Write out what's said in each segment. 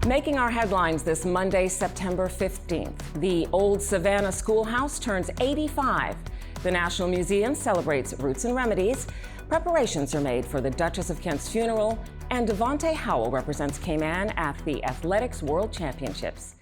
Making our headlines this Monday, September 15th, the old Savannah Schoolhouse turns 85. The National Museum celebrates Roots and Remedies. Preparations are made for the Duchess of Kent's funeral, and Howell represents Cayman at the Athletics World Championships.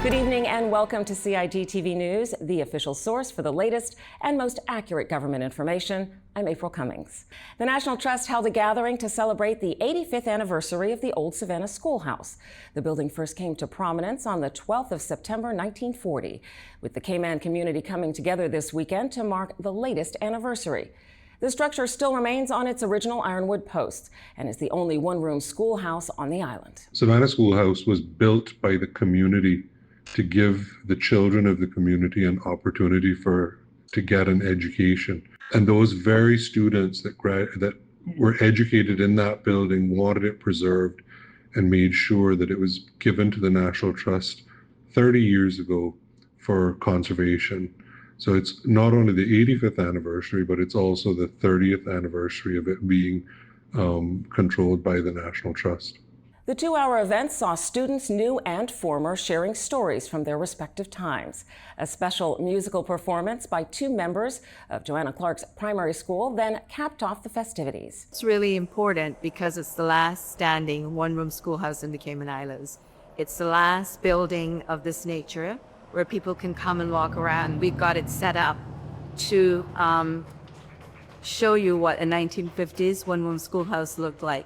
Good evening and welcome to CIGtv News, the official source for the latest and most accurate government information. I'm April Cummings. The National Trust held a gathering to celebrate the 85th anniversary of the old Savannah Schoolhouse. The building first came to prominence on the 12th of September 1940, with the Cayman community coming together this weekend to mark the latest anniversary. The structure still remains on its original ironwood posts and is the only one-room schoolhouse on the island. Savannah Schoolhouse was built by the community to give the children of the community an opportunity to get an education. And those very students that were educated in that building wanted it preserved and made sure that it was given to the National Trust 30 years ago for conservation. So it's not only the 85th anniversary, but it's also the 30th anniversary of it being controlled by the National Trust. The two-hour event saw students, new and former, sharing stories from their respective times. A special musical performance by two members of Joanna Clark's primary school then capped off the festivities. It's really important because it's the last standing one-room schoolhouse in the Cayman Islands. It's the last building of this nature where people can come and walk around. We've got it set up to show you what a 1950s one-room schoolhouse looked like.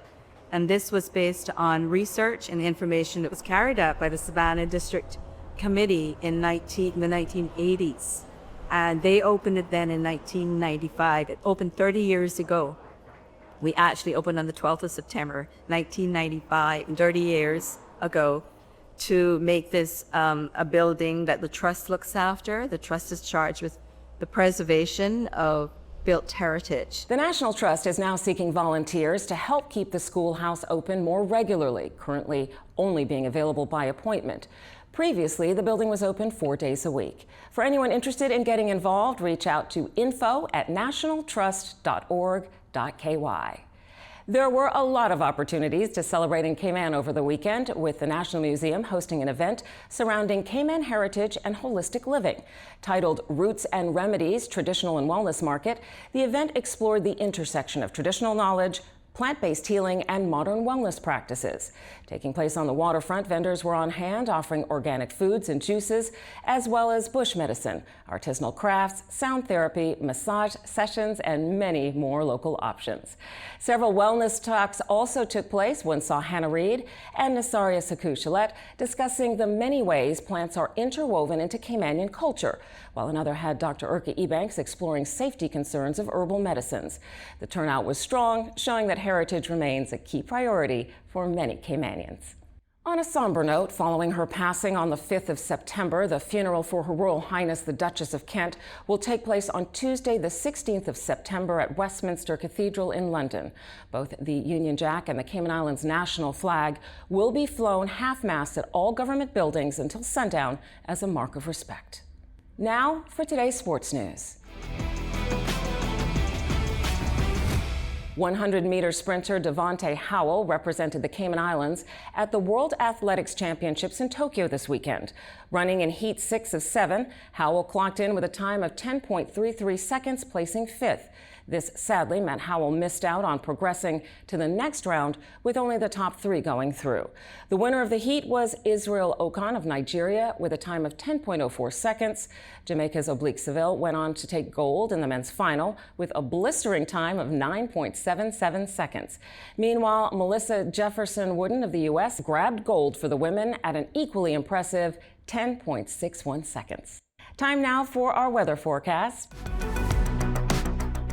And this was based on research and information that was carried out by the Savannah District Committee in the 1980s. And they opened it then in 1995. It opened 30 years ago. We actually opened on the 12th of September, 1995, 30 years ago, to make this a building that the Trust looks after. The Trust is charged with the preservation of built heritage. The National Trust is now seeking volunteers to help keep the schoolhouse open more regularly, currently only being available by appointment. Previously, the building was open 4 days a week. For anyone interested in getting involved, reach out to info@nationaltrust.org.ky. There were a lot of opportunities to celebrate in Cayman over the weekend, with the National Museum hosting an event surrounding Cayman heritage and holistic living. Titled Roots and Remedies, Traditional and Wellness Market, the event explored the intersection of traditional knowledge, plant-based healing, and modern wellness practices. Taking place on the waterfront, vendors were on hand offering organic foods and juices, as well as bush medicine, artisanal crafts, sound therapy, massage sessions, and many more local options. Several wellness talks also took place. One saw Hannah Reid and Nasaria Saku-Chalet discussing the many ways plants are interwoven into Caymanian culture, while another had Dr. Urka Ebanks exploring safety concerns of herbal medicines. The turnout was strong, showing that heritage remains a key priority for many Caymanians. On a somber note, following her passing on the 5th of September, the funeral for Her Royal Highness the Duchess of Kent will take place on Tuesday, the 16th of September at Westminster Cathedral in London. Both the Union Jack and the Cayman Islands national flag will be flown half-mast at all government buildings until sundown as a mark of respect. Now for today's sports news. 100-meter sprinter Howell represented the Cayman Islands at the World Athletics Championships in Tokyo this weekend. Running in heat 6 of 7, Howell clocked in with a time of 10.33 seconds, placing 5th. This sadly meant Howell missed out on progressing to the next round with only the top 3 going through. The winner of the heat was Israel Okan of Nigeria with a time of 10.04 seconds. Jamaica's Oblique Seville went on to take gold in the men's final with a blistering time of 9.77 seconds. Meanwhile, Melissa Jefferson Wooden of the U.S. grabbed gold for the women at an equally impressive 10.61 seconds. Time now for our weather forecast.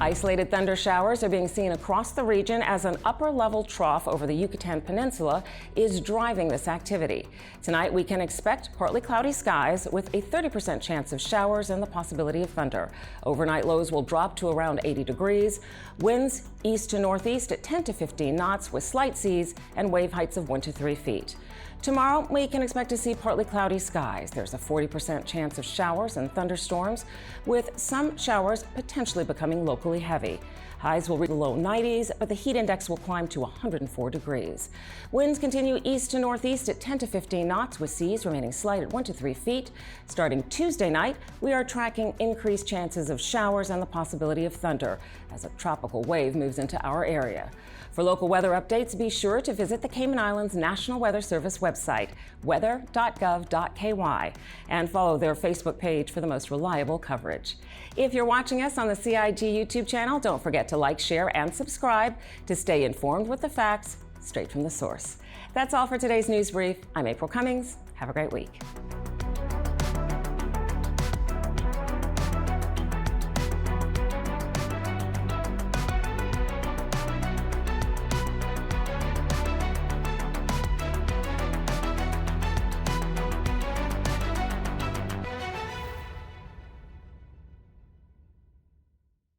Isolated thunder showers are being seen across the region as an upper-level trough over the Yucatan Peninsula is driving this activity. Tonight, we can expect partly cloudy skies with a 30% chance of showers and the possibility of thunder. Overnight lows will drop to around 80 degrees. Winds east to northeast at 10 to 15 knots with slight seas and wave heights of 1 to 3 feet. Tomorrow, we can expect to see partly cloudy skies. There's a 40% chance of showers and thunderstorms, with some showers potentially becoming locally heavy. Highs will reach the low 90s, but the heat index will climb to 104 degrees. Winds continue east to northeast at 10 to 15 knots, with seas remaining slight at 1 to 3 feet. Starting Tuesday night, we are tracking increased chances of showers and the possibility of thunder as a tropical wave moves into our area. For local weather updates, be sure to visit the Cayman Islands National Weather Service website, weather.gov.ky, and follow their Facebook page for the most reliable coverage. If you're watching us on the CIG YouTube channel, don't forget to like, share, and subscribe to stay informed with the facts straight from the source. That's all for today's news brief. I'm April Cummings. Have a great week.